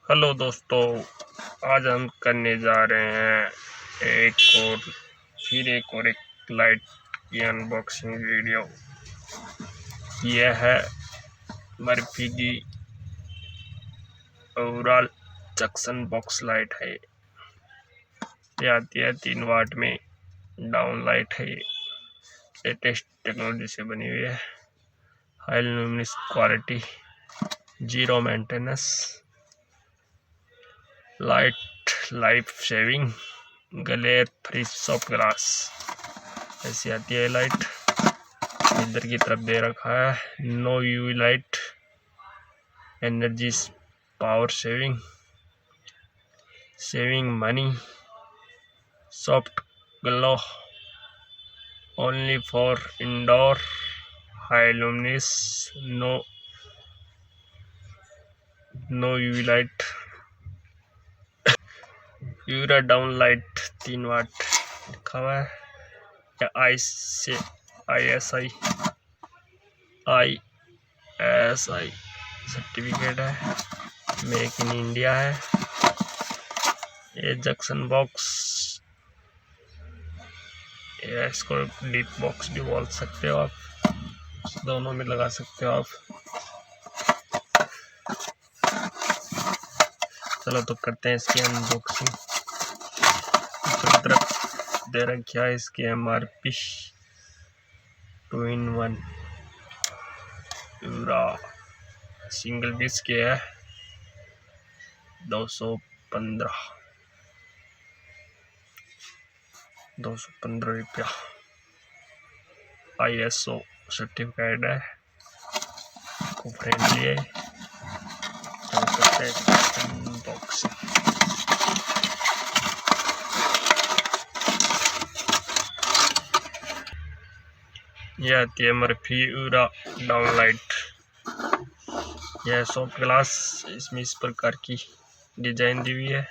Hello दोस्तों, आज हम करने जा रहे हैं एक लाइट की अनबॉक्सिंग वीडियो। यह है मर्फी की ओवरऑल जंक्शन बॉक्स लाइट है। ये आती है 3 वाट में, डाउन लाइट है। लेटेस्ट टेक्नोलॉजी से बनी हुई है। High luminous quality, zero maintenance, light life saving, glare free soft glass. ऐसी आती है लाइट। इधर की तरफ दे रखा है no UV light, energy power saving, saving money, soft glow, only for indoor, high luminous, no UV light, यूरा डाउन लाइट 3 वाट लिखा हुआ है। ISI सर्टिफिकेट है, मेक इन इंडिया है। ये जंक्शन बॉक्स, या इसको डीप बॉक्स भी बोल सकते हो आप, दोनों में लगा सकते हो आप। चलो तो करते हैं इसकी अनबॉक्सिंग। तरफ दे रखी है इसकी MRP 2-in-1 पूरा सिंगल पीस के है 215 रुपया। ISO सर्टिफाइड है, को फ्रेंडली है। तो करते हैं अनबॉक्सिंग। यह आती है मर्फी यूरा डाउन लाइट। यह सॉफ्ट ग्लास, इसमें इस प्रकार की डिजाइन दी हुई है।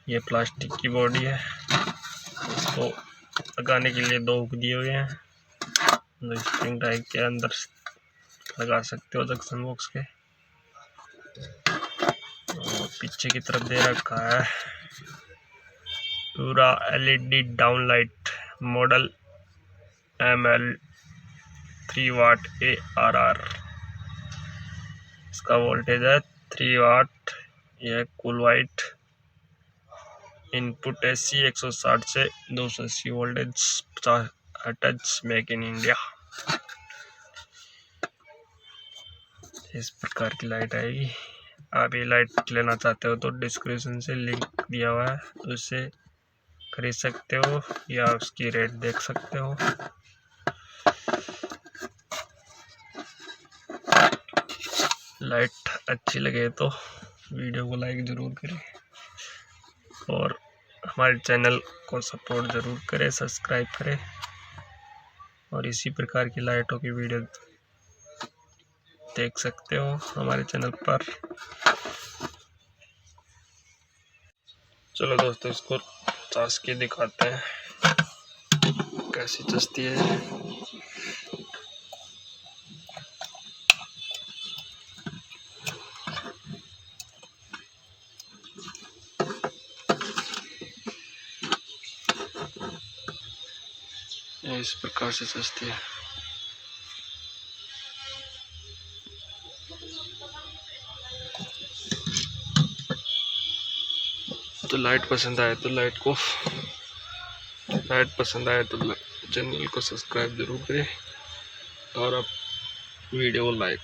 ये प्लास्टिक की बॉडी है, इसको लगाने के लिए 2 हुक दिए हुए हैं। स्प्रिंग टाइप के अंदर लगा सकते हो जंक्शन बॉक्स के। और पीछे की तरफ दे रखा है पूरा LED down light, model ML 3 वाट ARR। इसका वोल्टेज है 3 वाट। यह कूल वाइट, इनपुट AC 160 से 280 voltage, 50 hertz, make in India. इस प्रकार की लाइट आएगी। आप ये लाइट लेना चाहते हो तो डिस्क्रिप्शन से लिंक दिया हुआ है, उससे खरीद सकते हो या उसकी रेट देख सकते हो। लाइट अच्छी लगे तो वीडियो को लाइक ज़रूर करें और हमारे चैनल को सपोर्ट ज़रूर करें, सब्सक्राइब करें। और इसी प्रकार की लाइटों की वीडियो देख सकते हो हमारे चैनल पर। चलो दोस्तों, इसको चास के दिखाते हैं कैसी चस्ती है। इस प्रकार से चस्ती है। तो लाइट पसंद आए तो चैनल को सब्सक्राइब जरूर करें और आप वीडियो को लाइक